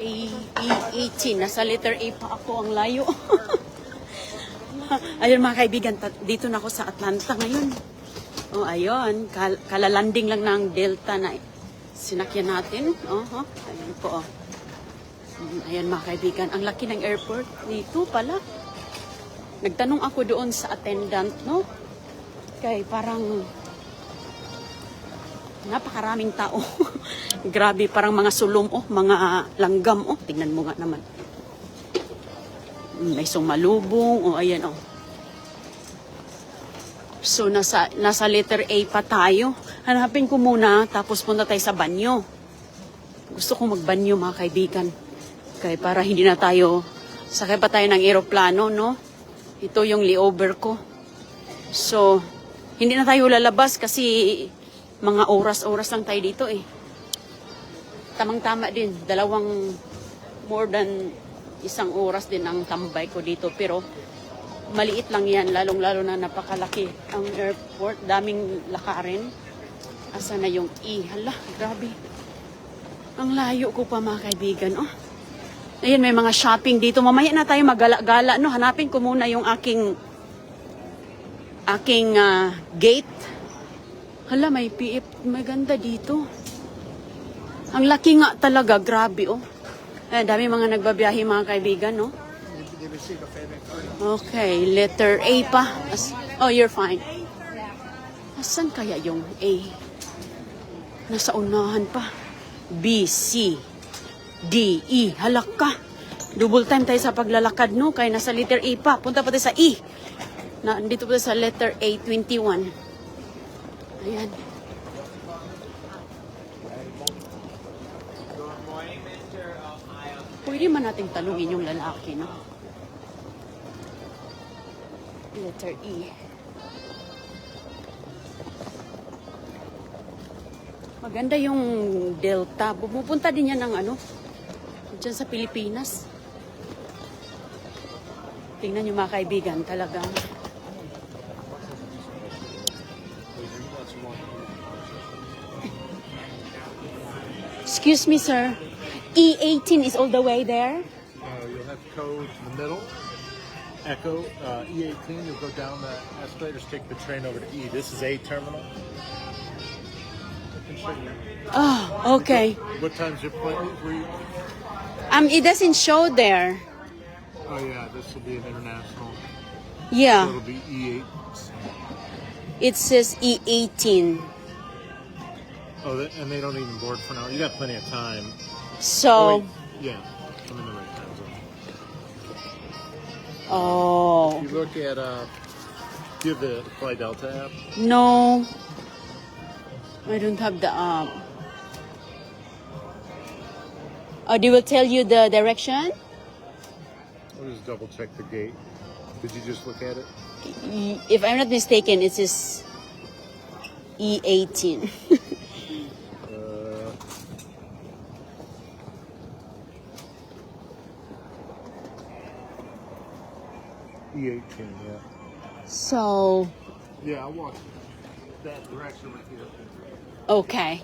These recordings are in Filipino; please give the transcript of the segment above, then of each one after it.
A18. Nasa letter A pa ako. Ang layo. Ayun mga kaibigan, dito na ako sa Atlanta ngayon. Oh, ayun. Kalalanding lang ng Delta na sinakyan natin. Ayun po. Ayan mga kaibigan. Ang laki ng airport. Dito pala. Nagtanong ako doon sa attendant, no? Kaya parang napakaraming tao. Grabe, parang mga sulong, mga langgam, tingnan mo nga naman. May sumalubong, ayan, So, nasa letter A pa tayo. Hanapin ko muna, tapos punta tayo sa banyo. Gusto kong magbanyo, mga kaibigan. Kaya para hindi na tayo, sakay pa tayo ng eroplano, no? Ito yung layover ko. So, hindi na tayo lalabas kasi mga oras-oras lang tayo dito Tamang-tama din. More than isang oras din ang tambay ko dito. Pero maliit lang yan. Lalong-lalo na napakalaki ang airport. Daming lakarin. Asa na yung E? Hala, grabe. Ang layo ko pa mga kaibigan. Ayan, may mga shopping dito. Mamaya na tayo magala-gala. No? Hanapin ko muna yung aking gate. Hala, may PF. Maganda dito. Ang laki nga talaga. Grabe, Ayan, dami mga nagbabiyahe mga kaibigan, no? Okay, letter A pa. You're fine. Asan kaya yung A? Nasa unahan pa. B, C, D, E. Halak ka. Double time tayo sa paglalakad, no? Kaya nasa letter A pa. Punta pa tayo sa E. Nandito pa tayo sa letter A, 21. Ayan. Pwede man nating tanungin yung lalaki, no? Letter E. Maganda yung Delta. Pumupunta din yan ng dyan sa Pilipinas. Tingnan nyo mga kaibigan, talagang. Excuse me, sir. E18 is all the way there? You'll have code in the middle. Echo, E18, you'll go down the escalators, take the train over to E. This is A terminal. Okay. What time's your appointment? It doesn't show there. Oh yeah, this will be an international. Yeah. So it'll be E8. It says E18. And they don't even board for now. You got plenty of time. So. Yeah, I'm in the right time zone. Oh. If you look at, do you have the Fly Delta app? No. I don't have the app. They will tell you the direction? I'll just double check the gate. Did you just look at it? If I'm not mistaken, it says E18. E18, yeah. So. Yeah, I'll walk that direction right here. Okay.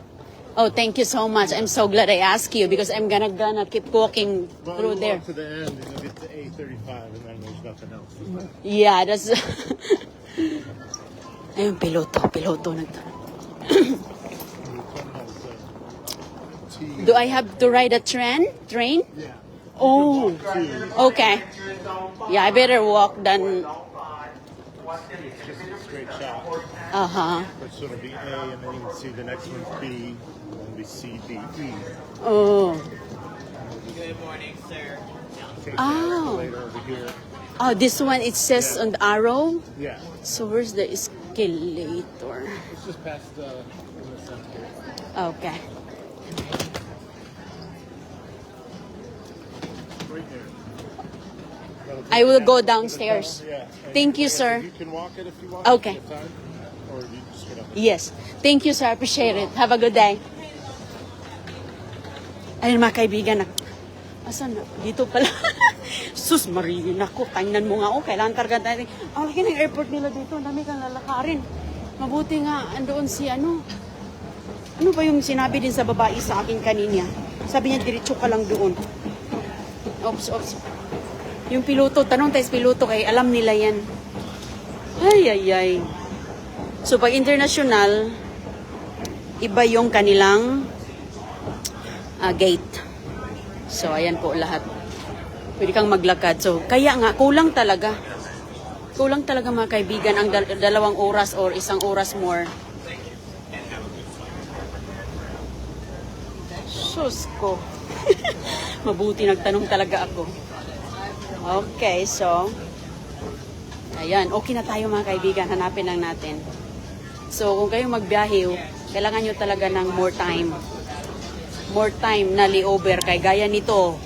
Oh, thank you so much. I'm so glad I asked you because I'm gonna keep walking through there. Walk to the end and you'll get to A35 and then there's nothing else. Yeah, that's. Ayun, piloto Do I have to ride a train? Yeah. Oh, okay. Yeah, I better walk than. Just a straight shot. But so it'll be A, and then you can see the next one's B, and then be C, D, E. Oh. Good morning, sir. Take the escalator over here. Oh, this one it says on the arrow. Yeah. So where's the escalator? It's just past in the center. Okay. Right there. I will go downstairs. Yeah. Thank you, sir. You can walk it if you want. Okay. If you have time, or you just get up. Yes. Thank you, sir. Appreciate it. Have a good day. Ayun mga kaibigan. Asan na? Dito pala. Sus, Marie, naku, tingnan mo nga, kailangan targa natin. Ang laki ng airport nila dito, ang dami kang lalakarin. Mabuti nga, andoon si ano ba yung sinabi din sa babae sa akin kanina? Sabi niya, diretso ka lang doon. Ops. Yung piloto, tanong tayo sa piloto kay alam nila yan. Ay. So, pag international, iba yung kanilang gate. So, ayan po lahat. Pwede kang maglakad. So, kaya nga, kulang talaga. Kulang talaga mga kaibigan ang 2 oras or 1 oras more. Sus ko. Mabuti nagtanong talaga ako. Okay, so ayan, okay na tayo mga kaibigan. Hanapin lang natin. So, kung kayo magbiyahe, kailangan nyo talaga ng more time. More time na layover. Kay gaya nito,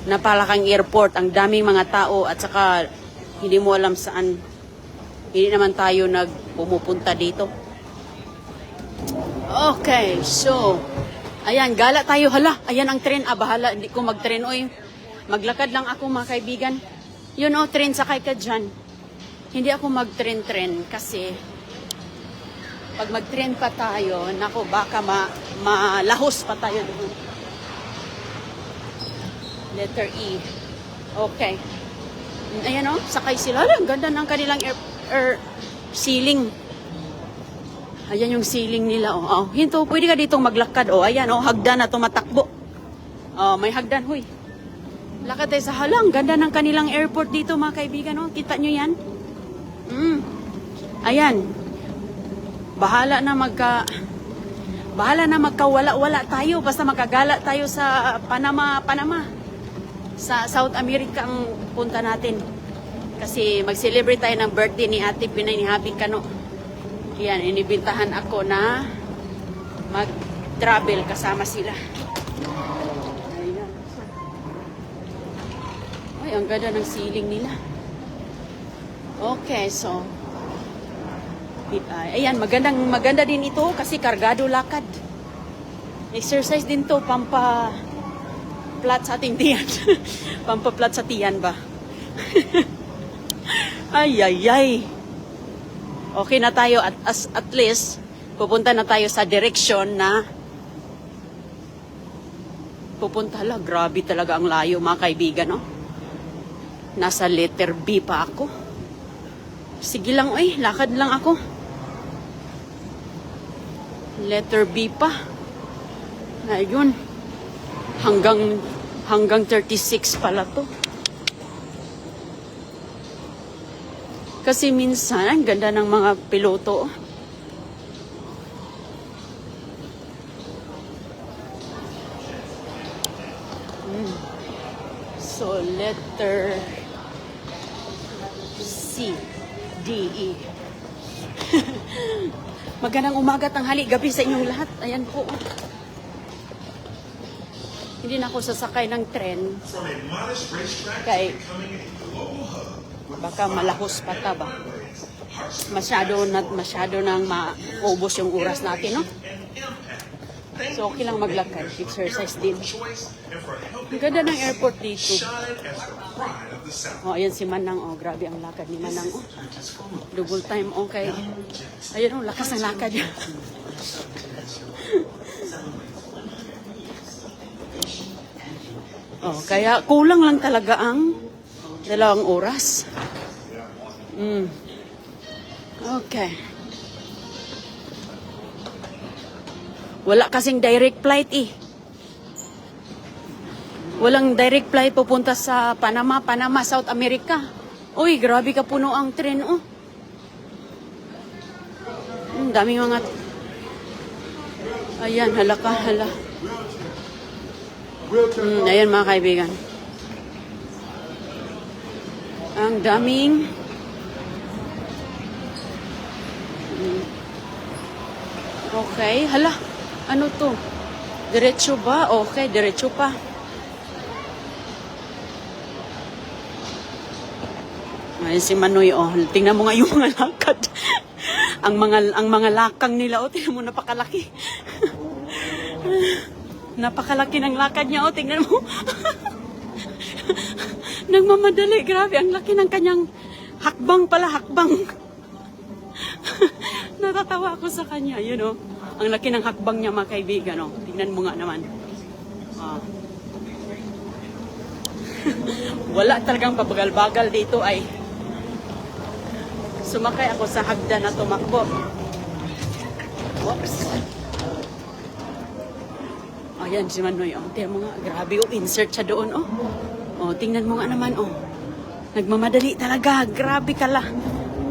napalakang airport, ang daming mga tao at saka hindi mo alam saan. Hindi naman tayo pumupunta dito. Okay, so ayan, gala tayo. Hala, ayan ang tren. Bahala, hindi ko mag-tren. Oy, maglakad lang ako mga kaibigan. Yun tren, sakay ka dyan. Hindi ako mag-tren kasi pag mag-tren pa tayo, nako, baka malahos pa tayo doon. Letter E. Okay. Ayan sakay sila. Ang ganda ng kanilang ceiling. Ayan yung ceiling nila. Hinto, pwede ka ditong maglakad. Ayan, hagdan na tumatakbo. May hagdan, huy. Lakad tayo sa halang. Ganda ng kanilang airport dito, mga kaibigan. Kita nyo yan? Ayan. Bahala na magkawala-wala tayo. Basta magkagala tayo sa Panama. Sa South America ang punta natin. Kasi mag-celebrate tayo ng birthday ni Ate Pinay ni Habing Kano. Yan, inibintahan ako na mag-travel kasama sila. Ayan. Ay, ang ganda ng ceiling nila. Okay, so ayan, maganda din ito kasi kargado lakad. Exercise din to, pampa-flat sa ating tiyan. Pampa-flat sa tiyan ba? Ay. Okay na tayo at least pupunta na tayo sa direksyon na pupunta. Grabe talaga ang layo mga kaibigan, Nasa letter B pa ako. Sige lang, lakad lang ako. Letter B pa. Ayun. Hanggang 36 pala to. Kasi minsan, ang ganda ng mga piloto. So, letter C, D, E. Magandang umaga, tanghali, gabi sa inyong lahat. Ayan po. Hindi na ako sasakay ng tren. Kaya baka malahos pa ba? Masyado nang maubos yung oras natin, So, okay lang maglakad. Exercise din. Ang ganda ng airport dito. Ayan si Manang, grabe ang lakad ni Manang, Double time, okay. Ayan, lakas ng lakad niya. Kaya kulang lang talaga ang 2 oras. Okay. Wala kasing direct flight Walang direct flight pupunta sa Panama, South America. Uy, grabe ka puno ang tren, daming mga... Ayan, hala. Ayan mga kaibigan. Ang daming... Okay, hala. Ano to? Diretso ba? Okay, diretso pa. Ay, si Manoy, tingnan mo nga yung mga lakad. ang mga lakang nila, tingnan mo, napakalaki. Napakalaki ng lakad niya, tingnan mo. Nagmamadali, grabe, ang laki ng kanyang hakbang. Natatawa ako sa kanya, ang laki ng hakbang niya, mga kaibigan, Tingnan mo nga naman. Wala talagang pabagal-bagal dito ay sumakay ako sa hagdan na tumakbo. Oops. Ayan si Manoy. Oh, tingnan mo nga. Grabe. Oh, insert siya doon. Oh. Oh, tingnan mo nga naman. Oh. Nagmamadali talaga. Grabe ka la.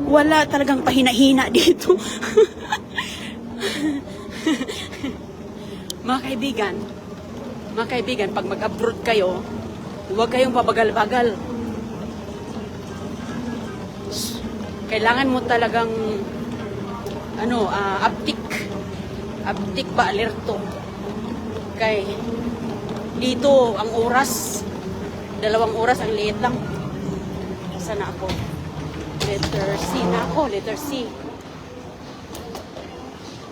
Wala talagang pahina-hina dito. Mga kaibigan, pag mag-abroad kayo, huwag kayong pabagal-bagal. Kailangan mo talagang uptick ba, alerto. Kay dito ang oras, 2 oras, ang liit lang. Sana ako? Letter C na ako, letter C.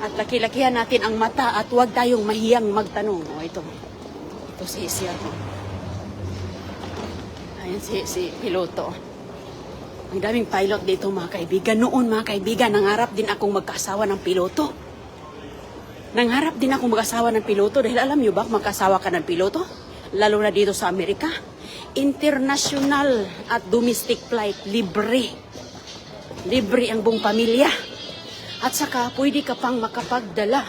At laki-lakihan natin ang mata at huwag tayong mahiyang magtanong. O ito si ako. Ayan si piloto. Ang daming pilot dito mga kaibigan. Noon mga kaibigan, nangarap din akong magkasawa ng piloto. Nangarap din akong mag-asawa ng piloto dahil alam nyo ba, magkasawa ka ng piloto? Lalo na dito sa Amerika. International at domestic flight, libre. Libre ang buong pamilya. At saka, pwede ka pang makapagdala.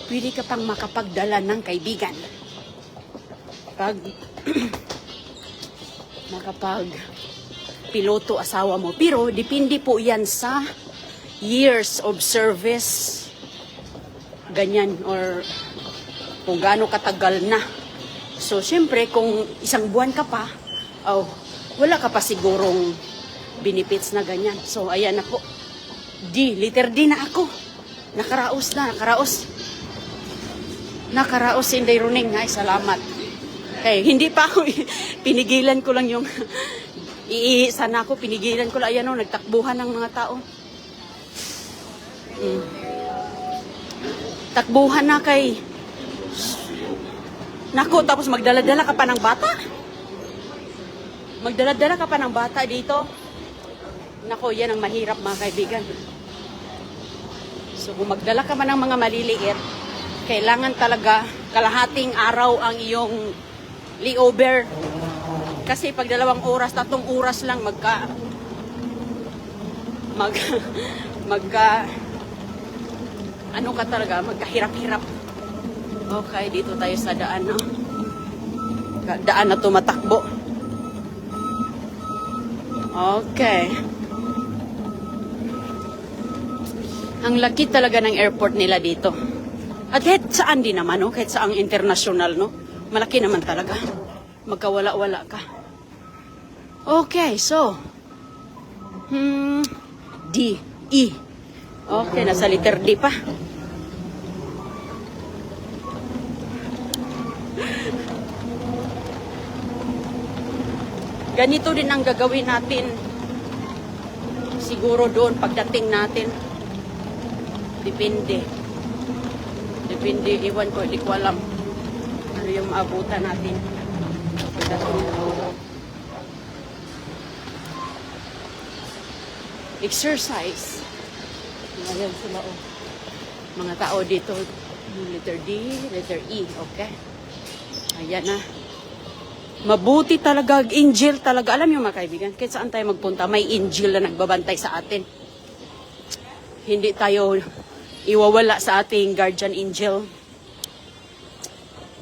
Pwede ka pang makapagdala ng kaibigan. Pag makapag piloto asawa mo. Pero, depende po yan sa years of service. Ganyan. Or kung gaano katagal na. So, syempre, kung 1 buwan ka pa, wala ka pa sigurong benefits na ganyan. So, ayan na po. D, letter D na ako. Nakaraos. Nakaraos si Inday Runing. Ay, salamat. Okay, hindi pa ako, pinigilan ko lang yung, iisa na ako, pinigilan ko lang, ayan o, nagtakbuhan ng mga tao. Takbuhan na kay, nako, tapos magdala-dala ka pa ng bata? Magdala-dala ka pa ng bata dito? Nako, yan ang mahirap mga kaibigan. So, kung magdala ka man ng mga maliliit, kailangan talaga kalahating araw ang iyong layover. Kasi pag 2 oras, 3 oras lang magkahirap-hirap. Okay, dito tayo sa daan, no? Daan na tumatakbo. Okay. Ang laki talaga ng airport nila dito. At kahit saan din naman, no? Kahit saang international, no? Malaki naman talaga. Magkawala-wala ka. Okay, so. D, E. Okay, nasa letter D pa. Ganito din ang gagawin natin. Siguro doon pagdating natin. Depende, iwan ko, hindi ko alam ano yung maabutan natin. Exercise. Ayan sila, oh. Mga tao dito, letter D, letter E, okay? Ayan na. Mabuti talaga, angel talaga. Alam niyo mga kaibigan, kahit saan tayo magpunta, may angel na nagbabantay sa atin. Hindi tayo iwawala sa ating guardian angel.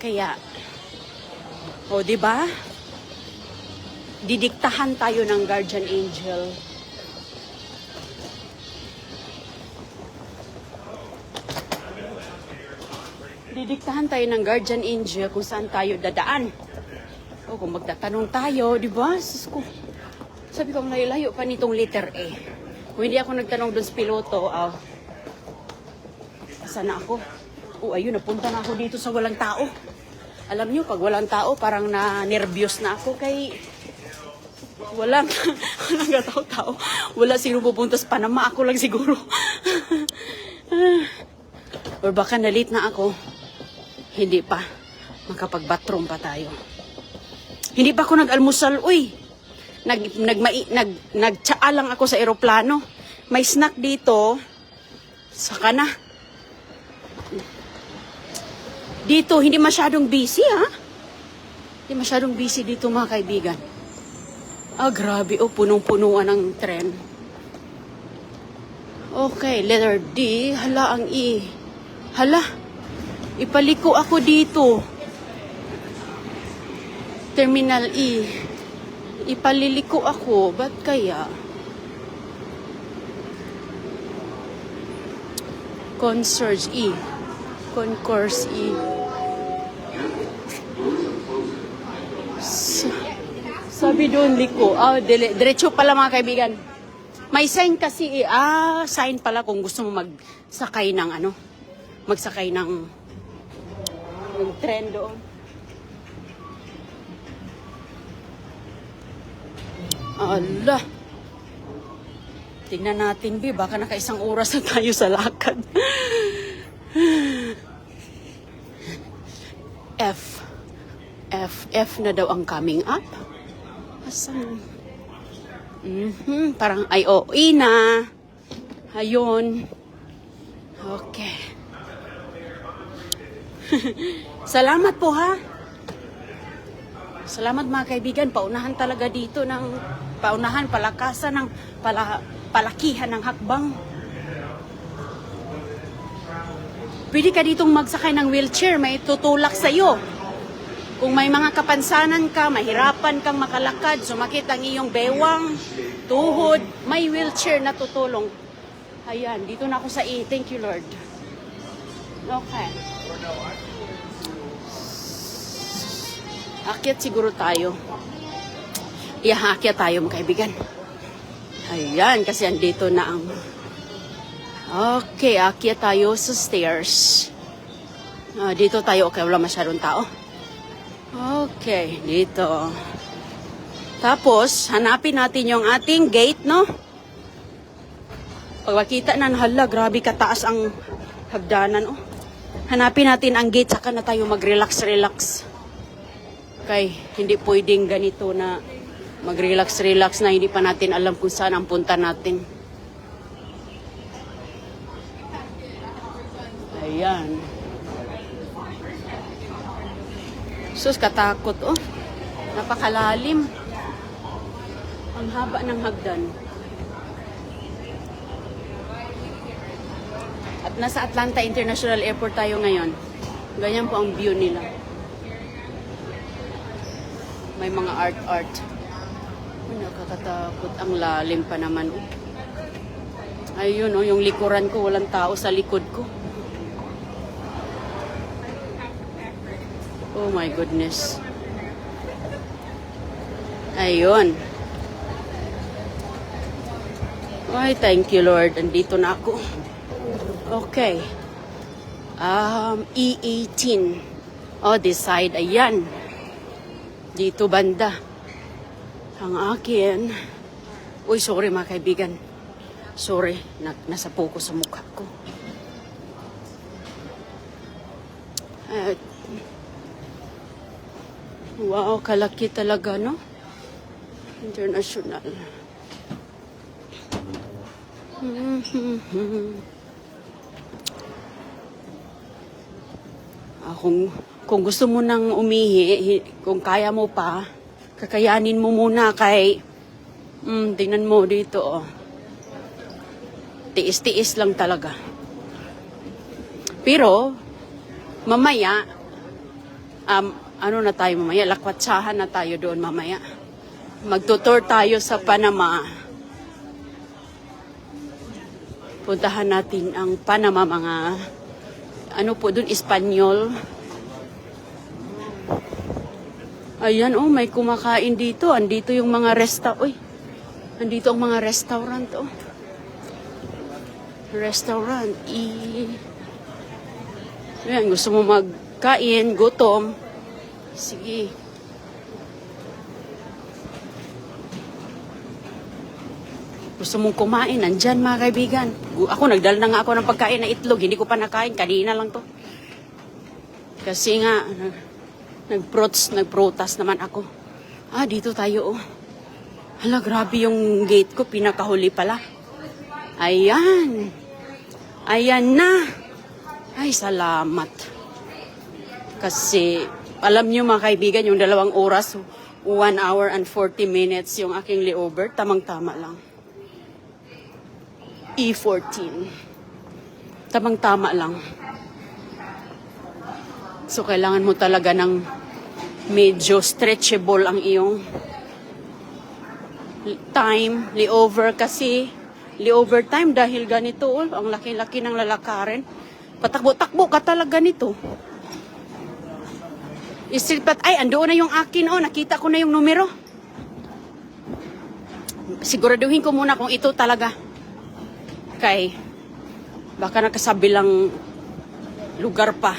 Kaya, di ba? Didiktahan tayo ng guardian angel. Didiktahan tayo ng guardian angel kung saan tayo dadaan. O kung magtatanong tayo, di ba? Sabi ko, layo pa nitong letter A. Kung hindi ako nagtanong doon sa piloto, sana ako? Ayun, napunta na ako dito sa walang tao. Alam niyo, pag walang tao, parang na-nervyos na ako kay walang tao. Wala sino pupunta sa Panama, ako lang siguro. Or baka na-late na ako. Hindi pa. Makapag-bathroom pa tayo. Hindi pa ako nag-almusal. Nagtsaa lang ako sa eroplano. May snack dito. Saka na. Dito, hindi masyadong busy, ha? Hindi masyadong busy dito, mga kaibigan. Grabe, punong-punuan ng tren. Okay, letter D. Hala, ang E. Hala, ipaliko ako dito. Terminal E. Ipaliliko ako. Ba't kaya? Concourse E. Concourse E. Sabi doon, liko. Diretso pala, mga kaibigan. May sign kasi sign pala kung gusto mo magsakay ng magsakay ng tren doon. Ala. Tingnan natin, baka naka-1 oras na tayo sa lakad. F na daw ang coming up. Asan? Parang I-O-E na. Ayun. Okay. Salamat po, ha. Salamat, mga kaibigan. Paunahan talaga dito palakasan ng palakihan ng hakbang. Pwede ka ditong magsakay ng wheelchair, may tutulak sa'yo. Kung may mga kapansanan ka, mahirapan kang makalakad, sumakit ang iyong bewang, tuhod, may wheelchair na tutulong. Ayan, dito na ako sa E. Thank you, Lord. Okay. Akyat siguro tayo. Akyat tayo, mga kaibigan. Ayan, kasi andito na ang... Okay, akyat tayo sa stairs. Dito tayo, okay, wala masyadong tao. Okay, dito. Tapos, hanapin natin yung ating gate, no? Pag makita na, hala, grabe kataas ang hagdanan, oh. Hanapin natin ang gate, saka na tayo mag-relax. Okay, hindi pwedeng ganito na mag-relax na hindi pa natin alam kung saan ang punta natin. Ayan. Sus, katakot, oh. Napakalalim. Ang haba ng hagdan. At nasa Atlanta International Airport tayo ngayon. Ganyan po ang view nila. May mga art. Nakakatakot. Ang lalim pa naman, oh. Ayun, oh, yung likuran ko, walang tao sa likod ko. Oh my goodness. Ayun. Ay, thank you, Lord. Andito na ako. Okay. E18. Oh, this side. Ayan. Dito banda. Ang akin. Uy, sorry mga kaibigan. Sorry. Nasa po ko sa mukha ko. Wow, kalaki talaga, no? International. Kung gusto mo nang umihi, kung kaya mo pa, kakayanin mo muna kay... tingnan mo dito, oh. Tiis-tiis lang talaga. Pero, mamaya, ano na tayo mamaya? Lakwatsahan na tayo doon mamaya. Magtutour tayo sa Panama. Puntahan natin ang Panama, mga ano po doon, Espanyol. Ayan, oh, may kumakain dito. Andito yung mga andito ang mga restaurant, oh. Restaurant. Ayan, gusto mo magkain, gutom. Sige. Gusto mong kumain, nandyan mga kaibigan. Ako, nagdala na nga ako ng pagkain na itlog. Hindi ko pa nakain, kanina lang to. Kasi nga, nagprotas naman ako. Dito tayo, oh. Hala, grabe yung gate ko, pinakahuli pala. Ayan. Ayan na. Ay, salamat. Kasi, alam nyo mga kaibigan, yung 2 oras, 1 hour and 40 minutes yung aking layover, tamang-tama lang. E14. Tamang-tama lang. So, kailangan mo talaga ng medyo stretchable ang iyong time, layover kasi layover time dahil ganito, ang laki-laki ng lalakarin. Patakbo-takbo ka talaga nito. Isilipat, ay, andoon na yung akin, nakita ko na yung numero. Siguraduhin ko muna kung ito talaga. Kay, baka nakasabilang lugar pa.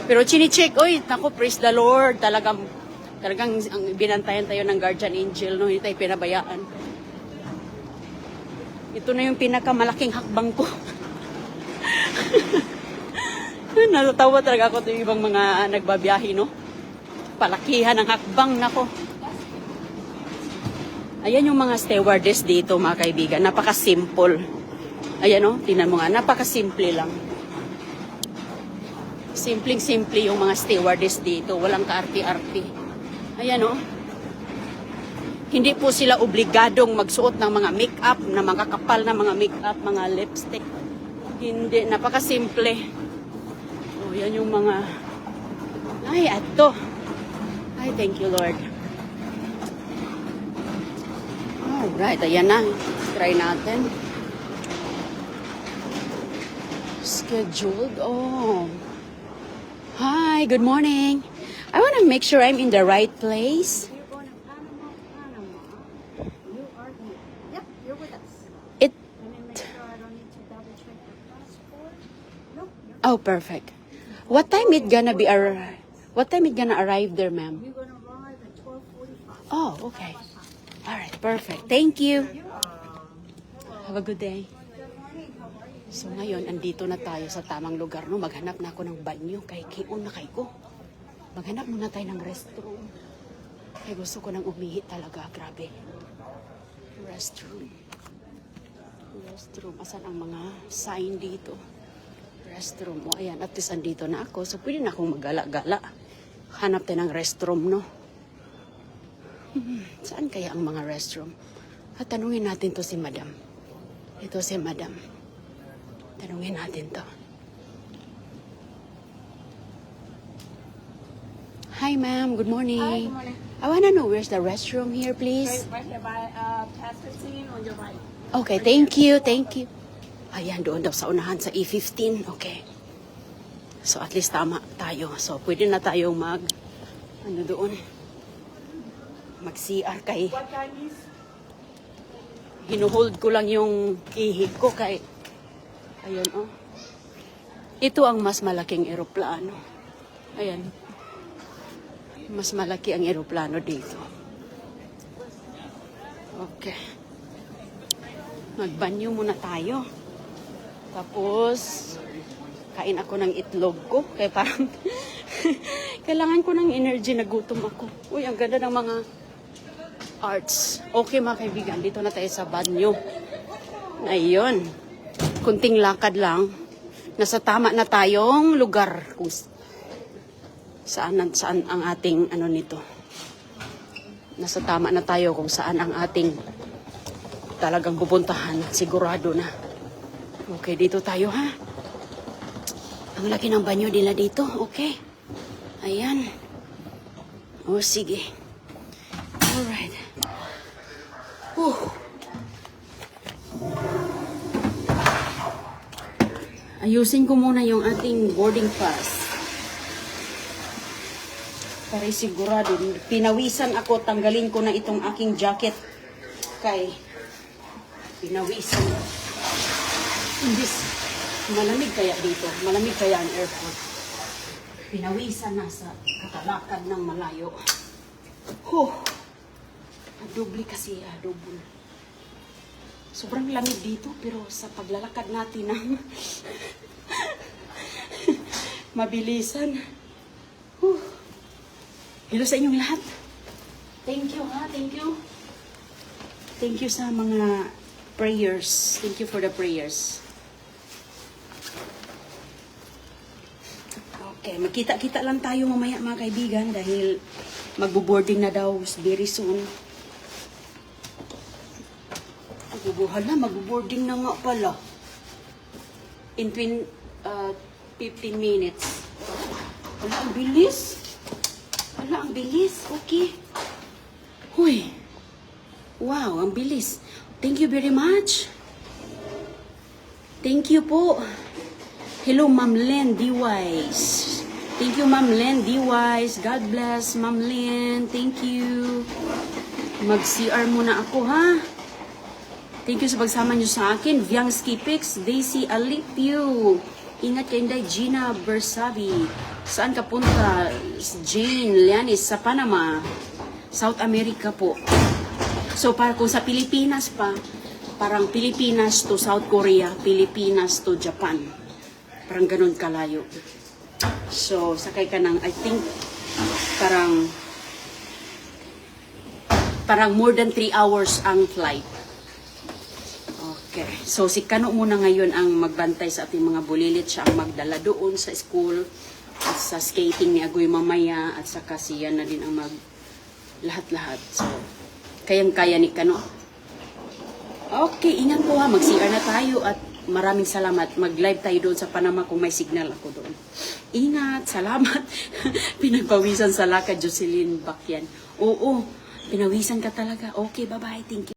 Pero chini-check, naku, praise the Lord, talagang binantayan tayo ng guardian angel, no? Hindi tayo pinabayaan. Ito na yung pinakamalaking hakbang ko. Natatawa talaga ako yung ibang mga nagbabiyahe, no? Palakihan ng hakbang, nako. Ayan yung mga stewardess dito, mga kaibigan. Napaka-simple. Ayan, no? Tingnan mo nga, napaka-simple lang. Simpleng-simple yung mga stewardess dito. Walang kaarti-arti. Ayan, no? Hindi po sila obligadong magsuot ng mga make-up, na mga kapal na mga make-up, mga lipstick. Hindi, napaka-simple. Yan yung mga... Ay, ato. Ay, thank you, Lord. Alright, ayan na. Try natin. Scheduled. Hi, good morning. I want to make sure I'm in the right place. You're going to Panama. You are here. Yep, you're with us. It. Let me make sure I don't need to double check your passport. Nope, you're Oh, perfect. What time it gonna be What time it gonna arrive there, ma'am? You're going to arrive at 12:45. Oh, okay. All right, perfect. Thank you. Have a good day. So ngayon, andito na tayo sa tamang lugar, no? Maghanap na ako ng banyo kay Kion na kay ko. Maghanap muna tayo ng restroom. Kaya gusto ko nang umihi talaga. Grabe. Restroom. Restroom. Asan ang mga sign dito? Restroom. O ayan, at least andito na ako. So pwede na akong magala-gala. Hanap tayo ng restroom, no? Saan kaya ang mga restroom? At tanungin natin to si madam. Ito si madam. Tanungin natin to. Hi, ma'am. Good morning. Hi, good morning. I wanna know where's the restroom here, please. right here by past 15 on your right. Okay, thank you, thank you. Ayan, doon daw sa unahan sa E15. Okay. So, at least tama tayo. So, pwede na tayong mag-CR kay... What time is? Hinuhold ko lang yung ihi ko kay... Ayan, Ito ang mas malaking eroplano. Ayan. Mas malaki ang eroplano dito. Okay. Magbanyo muna tayo. Tapos, kain ako ng itlog ko. Kaya parang, kailangan ko ng energy, nagutom ako. Uy, ang ganda ng mga arts. Okay mga kaibigan, dito na tayo sa banyo. Ayun. Kunting lakad lang. Nasa tama na tayong lugar. Kung saan ang ating nito. Nasa tama na tayo kung saan ang ating talagang pupuntahan. Sigurado na. Okay, dito tayo ha. Ang laki ng banyo nila dito. Okay. Ayan. O, sige. Alright. Ayusin ko muna yung ating boarding pass. Para sigurado. Pinawisan ako. Tanggalin ko na itong aking jacket. Kay pinawisan. Malamig kaya dito. Malamig kaya ang airport. Pinawisan na sa katalakad ng malayo. Doble kasi, double. Sobrang lamig dito, pero sa paglalakad natin ng mabilisan. Hello sa inyong lahat. Thank you ha, thank you. Thank you sa mga prayers. Thank you for the prayers. Okay, magkita-kita lang tayo mamaya mga kaibigan dahil magbo-boarding na daw very soon. Hala, magbo-boarding na nga pala. In 15 minutes. Wala, ang bilis. Wala, ang bilis. Okay. Huy. Wow, ang bilis. Thank you very much. Thank you po. Hello, Ma'am Len D. Wise. Thank you, Ma'am Len D. Wise. God bless, Ma'am Len. Thank you. Mag-CR muna ako, ha? Thank you sa pagsama niyo sa akin. Viangsky Pix, Daisy Alipio. Ingat kayo, Inday. Gina Bersabi. Saan ka punta? Jane Lianis sa Panama. South America po. So, para kung sa Pilipinas pa, parang Pilipinas to South Korea, Pilipinas to Japan. Parang ganun kalayo. So, sakay ka ng, I think, parang more than 3 hours ang flight. Okay. So, si Kano muna ngayon ang magbantay sa ating mga bulilit. Siya ang magdala doon sa school, at sa skating ni Agoy mamaya, at saka siya na din ang lahat-lahat. So, kayang-kaya ni Kano. Okay, ingat po ha. Mag-CR na tayo at maraming salamat. Mag-live tayo doon sa Panama kung may signal ako doon. Ingat, salamat. Pinagpawisan sa lakad, Jocelyn Bakyan. Oo, pinawisan ka talaga. Okay, bye-bye. Thank you.